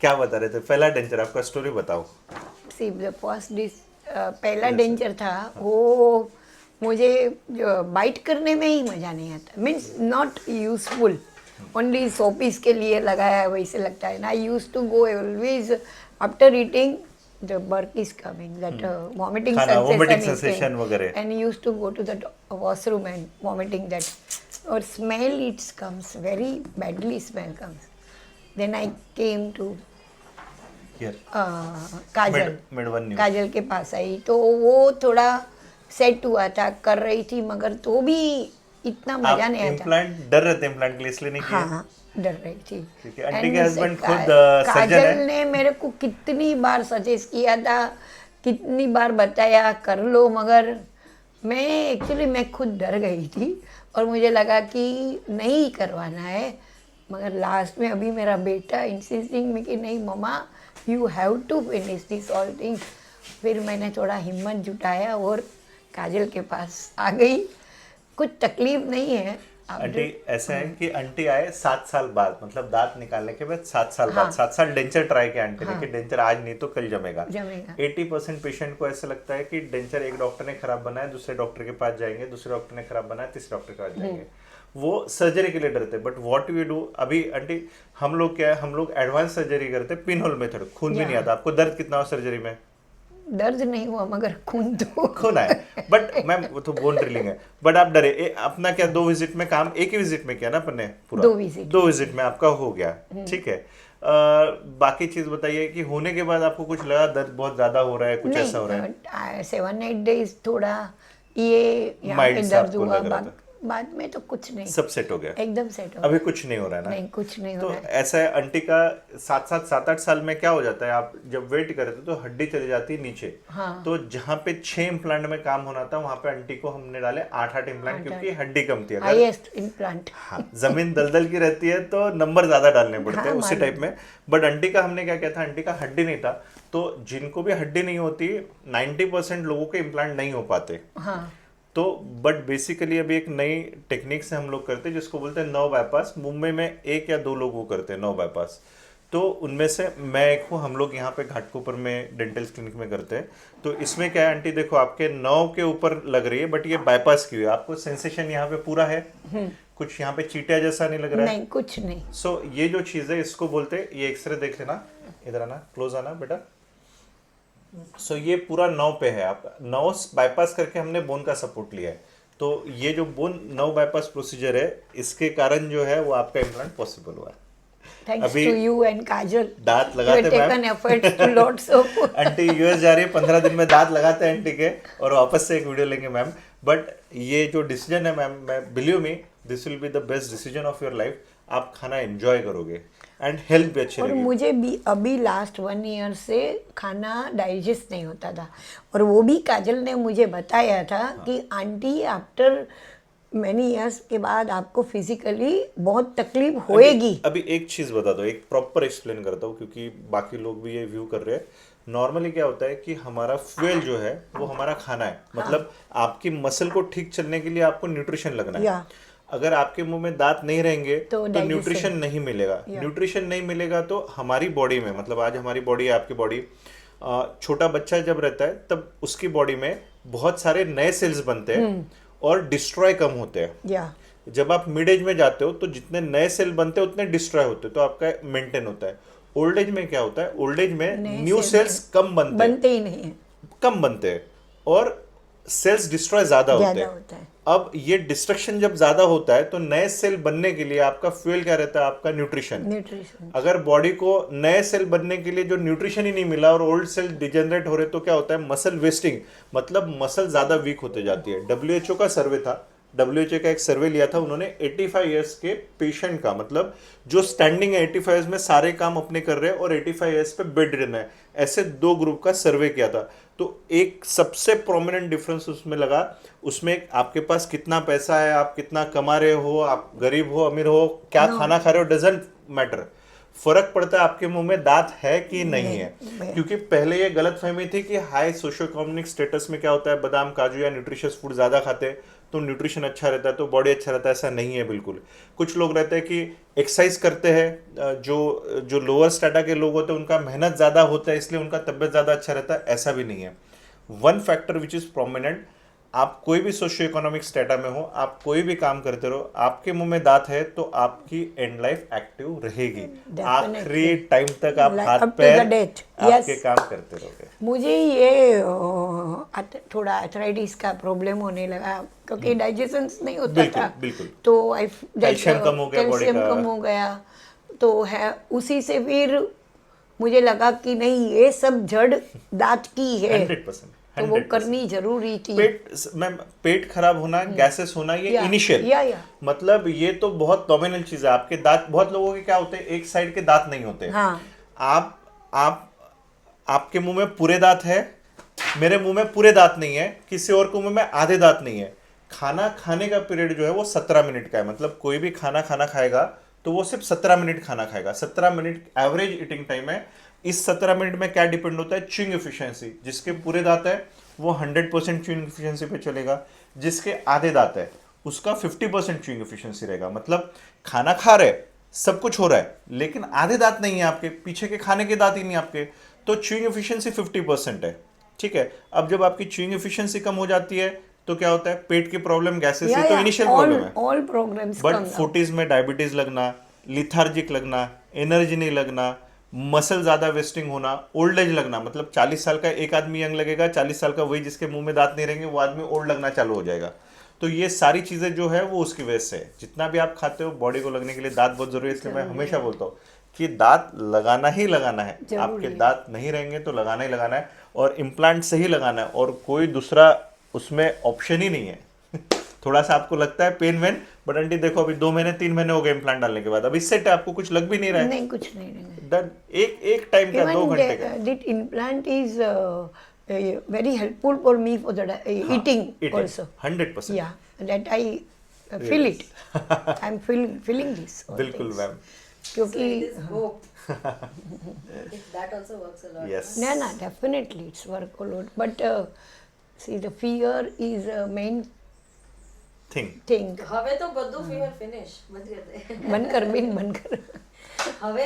क्या बता रहे थे? पहला डेंचर, आपका स्टोरी बताओ। सी द फर्स्ट डिश पहला डेंचर था वो, मुझे बाइट करने में ही मज़ा नहीं आता, means not useful, only showpiece के लिए लगाया है वैसे लगता है। I use to go always after eating the burp is coming, that vomiting खाना वोमिटिंग सेंसेशन सेंसेशन वगैरह। And use to go to the washroom and vomiting that, और smell it's comes very badly, smell comes. Then I came to here Kajal, mid one new. Kajal के पास आई तो वो थोड़ा set हुआ था, कर रही थी, मगर तो भी इतना मजा आप नहीं आता। इम्प्लांट डर रहे थे इम्प्लांट के लिए, इसलिए नहीं किया? हाँ, डर रही थी। क्योंकि आंटी And के हस्बैंड खुद सर्जन काजल है। ने मेरे को कितनी बार सजेस्ट किया था, कितनी बार बताया कर लो, मगर मैं खुद डर गई थी और मुझे लगा कि नहीं करवाना है। मगर लास्ट में अभी मेरा बेटा इंसिस्टिंग में कि नहीं mama you have to finish this all thing, फिर मैंने थोड़ा हिम्मत जुटाया और काजल के पास आ गई। कुछ तकलीफ नहीं है। आंटी ऐसा है कि आंटी आए 7 साल बाद, मतलब दांत निकालने के बाद 7 साल हाँ। बाद, 7 साल डेंचर ट्राई किया आंटी ने हाँ। कि डेंचर आज नहीं तो कल जमेगा। जमेगा। 80% पेशेंट को ऐसा लगता है कि डेंचर एक डॉक्टर ने खराब बनाया, दूसरे डॉक्टर के पास जाएंगे, दूसरे डॉक्टर ने खराब बनाया, तीसरे डॉक्टर के पास जाएंगे, वो सर्जरी के लिए डरते। बट व्हाट वी डू, अभी आंटी हम लोग क्या है, हम लोग एडवांस सर्जरी करते, पिन होल मेथड, खून भी नहीं आता। आपको दर्द कितना हो सर्जरी में? दर्द नहीं हुआ मगर खून तो खून आया, बट मैम वो तो बोन ड्रिलिंग है। बट आप डरे अपना क्या 2 विजिट में काम, एक ही विजिट में किया ना अपन ने पूरा? 2 विजिट में आपका हो गया, ठीक है। बाकी चीज बताइए कि होने के बाद आपको कुछ लगा दर्द बहुत ज्यादा हो रहा है, कुछ ऐसा हो रहा है? नहीं, 7-8 डेज थोड़ा ये यहाँ पे माइल्ड सा दर्द आपको हुआ, लग रहा था? बाद में तो कुछ नहीं, सब सेट हो गया? एकदम सेट हो अभी गया। कुछ नहीं हो रहा है ना? नहीं, कुछ नहीं हो तो रहा है। ऐसा है आंटी का 7-8 साल में क्या हो जाता है, आप जब वेट करते हो तो हड्डी चली जाती है नीचे। हाँ। तो जहाँ पे 6 इम्प्लांट में काम होना था, वहां पे आंटी को हमने डाले 8-8 इम्प्लांट, क्योंकि हड्डी कम थी। अगर हाईएस्ट इम्प्लांट। हाँ, जमीन दलदल की रहती है तो नंबर ज्यादा डालने पड़ते हैं, हाँ, उसी मालूम। टाइप में। बट आंटी का हमने क्या किया था, आंटी का हड्डी नहीं था, तो जिनको भी हड्डी नहीं होती 90% लोगों के इम्प्लांट नहीं हो पाते। हाँ। तो बट बेसिकली अभी एक नई टेक्निक से हम लोग करते हैं जिसको बोलते हैं नर्व बाईपास। मुंबई में 1 या 2 लोग वो करते हैं नर्व बाईपास, तो उनमें से मैं एक हूँ। हम लोग यहाँ पे घाटकोपर में डेंटल क्लिनिक में करते हैं। तो इसमें क्या है आंटी, देखो आपके नर्व के ऊपर लग रही है, बट ये बाईपास की हुई है। आपको सेंसेशन यहाँ पे पूरा है, कुछ यहाँ पे चीटिया जैसा नहीं लग रहा है? नहीं, कुछ नहीं। सो ये जो चीज़ है इसको बोलते हैं, ये एक्सरे देख लेना, इधर आना, क्लोज आना बेटा। सो ये पूरा नव पे है, आप नव बाईपास करके हमने बोन का सपोर्ट लिया है। तो ये जो बोन नव बाईपास प्रोसीजर है, इसके कारण जो है वो आपका इम्प्लांट पॉसिबल हुआ है। थैंक्स अभी टू यू एंड काजल, दांत लगाते taken efforts to lots of aunty US जा रही है, 15 दिन में दांत लगाते हैं आंटी के, और वापस से एक वीडियो लेंगे मैम। बट ये जो डिसीजन है मैम, मैं believe me this will be the best decision of your life. आप खाना एंजॉय करोगे एंड हेल्थ भी अच्छी और रहेगी। मुझे भी अभी लास्ट 1 ईयर से खाना डाइजेस्ट नहीं होता था, और वो भी काजल ने मुझे बताया था कि आंटी आफ्टर मैनी ईयर्स के बाद आपको फिजिकली बहुत तकलीफ होएगी। अभी एक चीज बता दो, एक प्रॉपर एक्सप्लेन करता हूँ, क्योंकि बाकी लोग भी ये व्यू कर रहे हैं। नॉर्मली क्या होता है कि हमारा फ्यूल जो है वो हमारा खाना है, मतलब आपकी मसल को ठीक चलने के लिए आपको न्यूट्रिशन लगना है। या अगर आपके मुंह में दांत नहीं रहेंगे तो तो digestion न्यूट्रिशन नहीं मिलेगा। न्यूट्रिशन नहीं मिलेगा तो हमारी बॉडी में, मतलब आज हमारी बॉडी है, आपकी बॉडी, छोटा बच्चा जब रहता है तब उसकी बॉडी में बहुत सारे नए सेल्स बनते हैं और डिस्ट्रॉय कम होते हैं। या जब आप मिड एज में जाते हो तो जितने नए सेल बनते हैं उतने डिस्ट्रॉय होते हैं, तो आपका मेंटेन होता है। ओल्ड एज में क्या होता है, ओल्ड एज में न्यू सेल्स कम बनते ही नहीं है, कम बनते हैं और सेल्स डिस्ट्रॉय ज्यादा होते ज़्यादा हैं। होता है। अब ये डिस्ट्रक्शन जब ज्यादा होता है तो नए सेल बनने के लिए आपका फ्यूल क्या रहता है, आपका न्यूट्रिशन। न्यूट्रिशन। अगर बॉडी को नए सेल बनने के लिए जो न्यूट्रिशन ही नहीं मिला और ओल्ड सेल डिजेनरेट हो रहे, तो क्या होता है, मसल वेस्टिंग, मतलब मसल ज्यादा वीक होते जाती है। डब्ल्यूएचओ का सर्वे था, डब्ल्यूएचओ का एक सर्वे लिया था उन्होंने 85 इयर्स के पेशेंट का, मतलब जो स्टैंडिंग है 85 इयर्स में सारे काम अपने कर रहे हैं और 85 इयर्स पे बेड रिडन है, ऐसे 2 ग्रुप का सर्वे किया था। तो एक सबसे प्रोमिनेंट डिफरेंस उसमें लगा, उसमें आपके पास कितना पैसा है, आप कितना कमा रहे हो, आप गरीब हो अमीर हो, क्या खाना खा रहे हो, डजेंट मैटर। फर्क पड़ता है आपके मुंह में दांत है कि नहीं है। क्योंकि पहले ये गलत फहमी थी कि हाई सोशियो इकोनॉमिक स्टेटस में क्या होता है, बादाम काजू या न्यूट्रिशियस फूड ज्यादा खाते तो न्यूट्रिशन अच्छा रहता है, तो बॉडी अच्छा रहता है, ऐसा नहीं है बिल्कुल। कुछ लोग रहते हैं कि एक्सरसाइज करते हैं, जो लोअर स्टेटा के लोग होते हैं उनका मेहनत ज़्यादा होता है इसलिए उनका तबियत ज़्यादा अच्छा रहता है, ऐसा भी नहीं है। One factor which is prominent, आप कोई भी सोशियो इकोनॉमिक स्टेटा में हो, आप कोई भी काम करते रहो, आपके मुंह में दांत है तो आपकी एंड लाइफ एक्टिव रहेगी। आखिरी टाइम तक आप हाथ Up to पैर the date. आपके Yes. काम करते रहोगे। मुझे ये थोड़ा अर्थराइटिस का प्रॉब्लम होने लगा क्योंकि डाइजेशन नहीं होता बिल्कुल, था। बिल्कुल। तो कैल्शियम कम हो गया बॉडी कैल्शियम का। कम हो गया, तो है उसी से फिर मुझे लगा कि नहीं, ये सब जड़ दांत की है, 100%, तो वो 100%। करनी जरूरी थी। पेट खराब होना, गैसेस होना, ये या, इनिशियल, या। मतलब ये तो बहुत नॉमिनल चीज है। आपके दांत, बहुत लोगों के क्या होते हैं, एक साइड के दांत नहीं होते। हाँ। आप आपके मुंह में पूरे दांत है, मेरे मुंह में पूरे दांत नहीं है, किसी और के मुंह में आधे दांत नहीं है। खाना खाने का पीरियड जो है वो 17 मिनट का है, मतलब कोई भी खाना खाएगा तो वो सिर्फ 17 मिनट खाना खाएगा। 17 मिनट एवरेज ईटिंग टाइम है। इस 17 मिनट में क्या डिपेंड होता है, च्यूइंग एफिशिएंसी। जिसके पूरे दांत है वो 100% च्यूइंग एफिशिएंसी पे चलेगा, जिसके आधे दांत है उसका 50% च्यूइंग एफिशिएंसी रहेगा। मतलब खाना खा रहे, सब कुछ हो रहा है, लेकिन आधे दांत नहीं है आपके, पीछे के खाने के दांत ही नहीं आपके, तो च्यूइंग एफिशिएंसी 50% है। ठीक है, अब जब आपकी च्यूइंग एफिशिएंसी कम हो जाती है तो क्या होता है, पेट की प्रॉब्लम, गैसेस, ये तो इनिशियल प्रॉब्लम है। ऑल प्रॉब्लम्स बट 40s में डायबिटीज लगना, लिथार्जिक लगना, एनर्जी नहीं लगना, मसल ज्यादा वेस्टिंग होना, ओल्ड एज लगना, मतलब 40 साल का एक आदमी यंग लगेगा, 40 साल का वही जिसके मुंह में दांत नहीं रहेंगे वो आदमी ओल्ड लगना चालू हो जाएगा। तो ये सारी चीजें जो है वो उसकी वजह से है। जितना भी आप खाते हो बॉडी को लगने के लिए दांत बहुत जरूरी है, इसलिए मैं हमेशा बोलता हूँ कि दांत लगाना ही लगाना है। आपके दांत नहीं रहेंगे तो लगाना ही लगाना है, और इम्प्लांट से ही लगाना है, और कोई दूसरा उसमें ऑप्शन ही नहीं है। थोड़ा सा आपको लगता है पेन वेन, बट आंटी देखो अभी 2 महीने 3 महीने हो गए इम्प्लांट डालने के बाद, अभी सेट है, आपको कुछ लग भी नहीं रहा है। नहीं, कुछ नहीं। डन। एक टाइम का 2 घंटे का। That implant is very helpful for me for the eating also. 100%। Yeah, that I feel it. I'm feeling this. all बिल्कुल things. मैम। क्योंकि So it is hope. If that also works a lot. Yes. no, definitely it's work a lot. But see, the fear is a main thing. thing. હવે તો બધું fever finish બંધ કરી દે બંધ કર. હવે